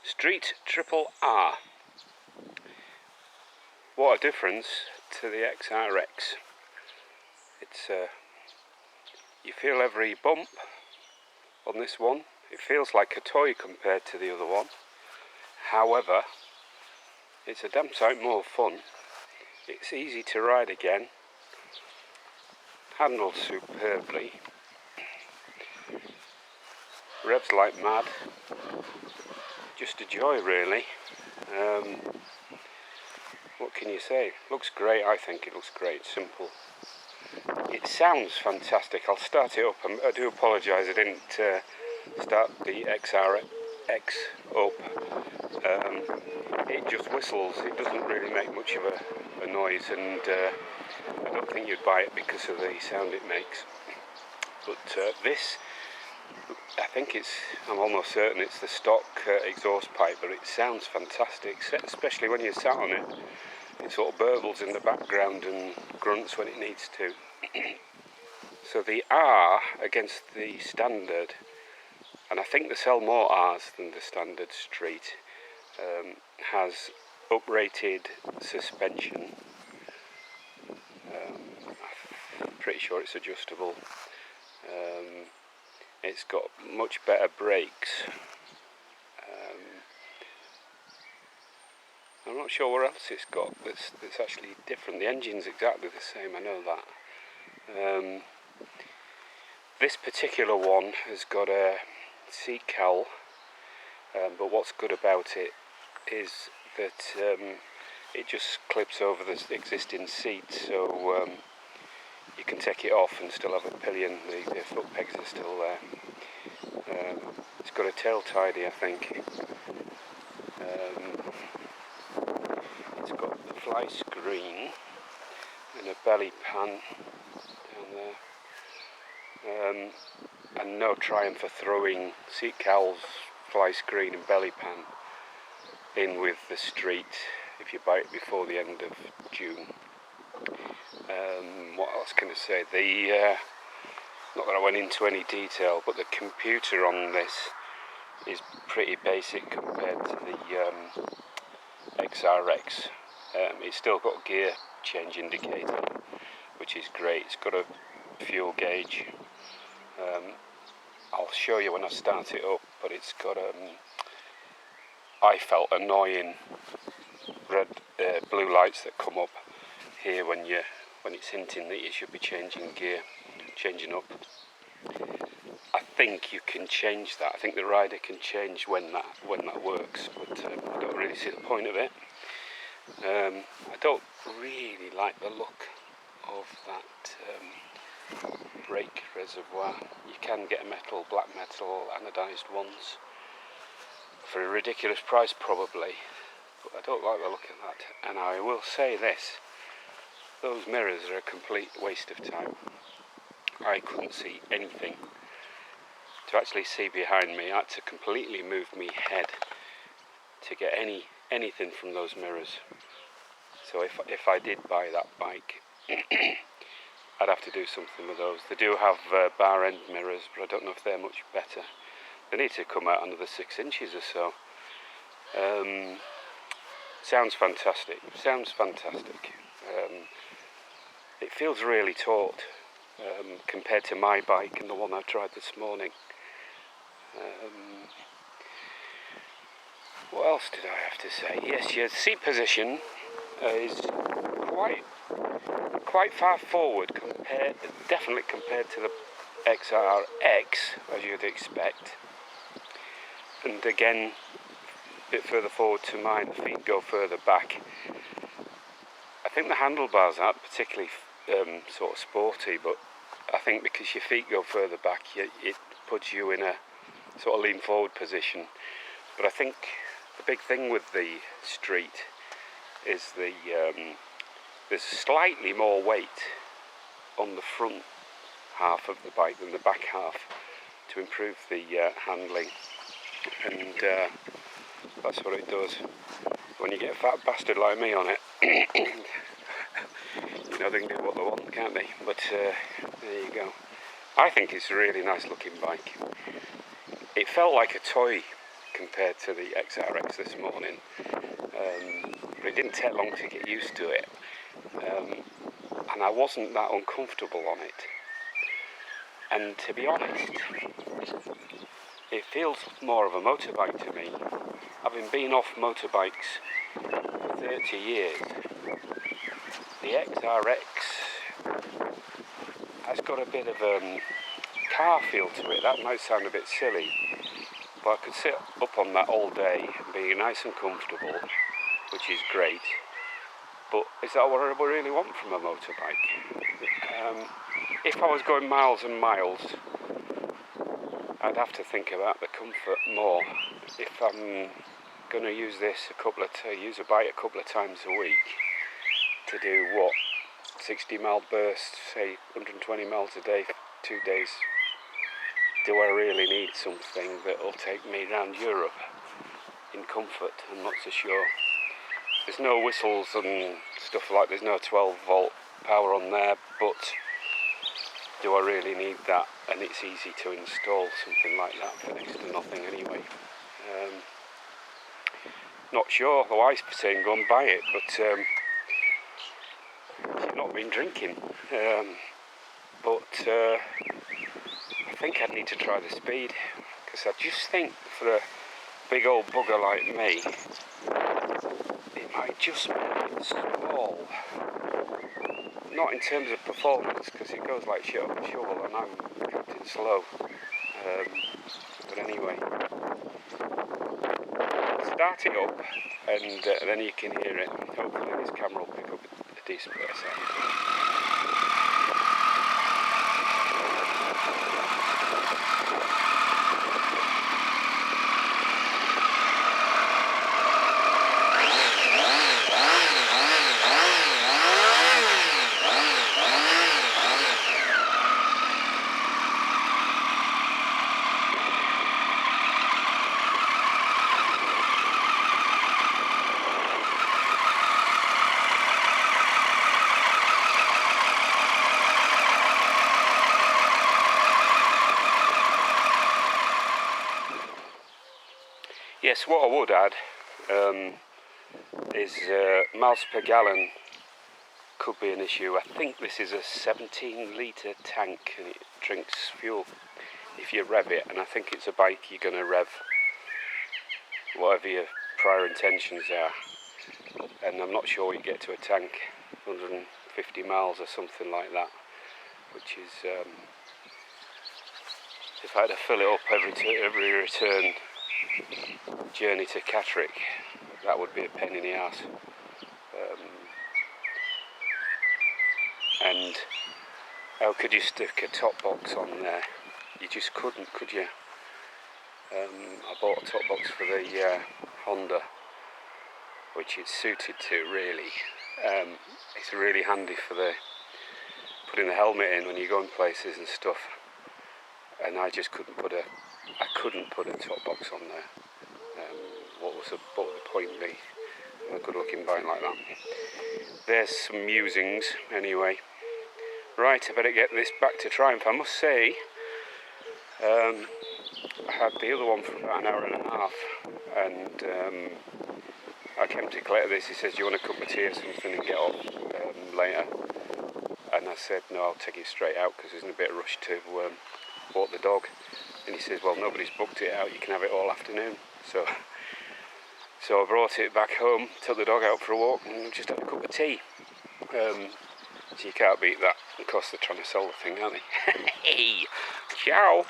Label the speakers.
Speaker 1: Street Triple R. What a difference to the XRX. It's you feel every bump on this one. It feels like a toy compared to the other one. However, it's a damn sight more fun. It's easy to ride again. Handles superbly. Revs like mad. Just a joy, really. What can you say? Looks great. I think it looks great. Simple. It sounds fantastic. I'll start it up. I do apologise I didn't start the XRX up. It just whistles. It doesn't really make much of a noise, and I don't think you'd buy it because of the sound it makes. But this, I'm almost certain it's the stock exhaust pipe, but it sounds fantastic, especially when you're sat on it. It sort of burbles in the background and grunts when it needs to. So the R against the standard, and I think they sell more R's than the standard Street, has uprated suspension. I'm pretty sure it's adjustable. It's got much better brakes. I'm not sure what else it's got that's actually different. The engine's exactly the same, I know that. This particular one has got a seat cowl, but what's good about it is that it just clips over the existing seat, so you can take it off and still have a pillion. The foot pegs are still there. It's got a tail tidy, I think. It's got the fly screen and a belly pan down there. And no triumph for throwing seat cowls, fly screen and belly pan in with the Street if you buy it before the end of June. What else can I say? Not that I went into any detail, but the computer on this is pretty basic compared to the XRX. It's still got a gear change indicator, which is great. It's got a fuel gauge. I'll show you when I start it up, but it's got I felt annoying blue lights that come up here when it's hinting that you should be changing up. I think you can change that. I think the rider can change when that works, but I don't really see the point of it. I don't really like the look of that brake reservoir. You can get black metal anodised ones for a ridiculous price probably, but I don't like the look of that. And I will say this, those mirrors are a complete waste of time. I couldn't see anything. To actually see behind me, I had to completely move my head to get anything from those mirrors. So if I did buy that bike, I'd have to do something with those. They do have bar end mirrors, but I don't know if they're much better. They need to come out another 6 inches or so. Sounds fantastic. It feels really taut compared to my bike and the one I tried this morning. What else did I have to say? Yes, your seat position is quite far forward, definitely compared to the XRX, as you'd expect. And again, a bit further forward to mine, the feet go further back. I think the handlebars aren't particularly sort of sporty, but I think because your feet go further back, it puts you in a sort of lean forward position. But I think the big thing with the Street is there's slightly more weight on the front half of the bike than the back half to improve the handling, and that's what it does. When you get a fat bastard like me on it, they can do what they want, can't they? But there you go. I think it's a really nice looking bike. It felt like a toy compared to the XRX this morning, but it didn't take long to get used to it, and I wasn't that uncomfortable on it. And to be honest, it feels more of a motorbike to me. Having been off motorbikes for 30 years, the XRX has got a bit of a car feel to it. That might sound a bit silly, but I could sit up on that all day and be nice and comfortable, which is great. But is that what I really want from a motorbike? If I was going miles and miles, I'd have to think about the comfort more. If I'm going to use use a bike a couple of times a week to do 60 mile bursts, say 120 miles a day, 2 days, do I really need something that will take me around Europe in comfort? I'm not so sure. There's no whistles and stuff like, there's no 12 volt power on there, but do I really need that? And it's easy to install something like that for next to nothing anyway. Not sure, the wife's saying go and buy it, but she's not been drinking. But I think I'd need to try the speed, because I just think for a big old bugger like me, it might just be a bit small. Not in terms of performance, because it goes like shit up a shovel and I'm Captain Slow. But anyway, start it up and then you can hear it. Hopefully this camera will pick up a decent bit of sound. Yes, what I would add is miles per gallon could be an issue. I think this is a 17 litre tank and it drinks fuel if you rev it, and I think it's a bike you're going to rev whatever your prior intentions are, and I'm not sure you get to a tank 150 miles or something like that, which is if I had to fill it up every return journey to Catterick, that would be a pain in the arse. And how could you stick a top box on there? You just couldn't, could you? I bought a top box for the Honda, which it's suited to really. It's really handy for putting the helmet in when you're going places and stuff. And I just couldn't put a top box on there. What would the point be? A good looking bike like that. There's some musings anyway. Right, I better get this back to Triumph. I must say, I had the other one for about an hour and a half, and I came to collect this. He says, do you want a cup of tea or something and get off later? And I said, no, I'll take it straight out because there's in a bit of rush to walk the dog. And he says, well, nobody's booked it out, you can have it all afternoon. So I brought it back home, took the dog out for a walk and just had a cup of tea. So you can't beat that. Of course they're trying to sell the thing, aren't they? Hey, ciao!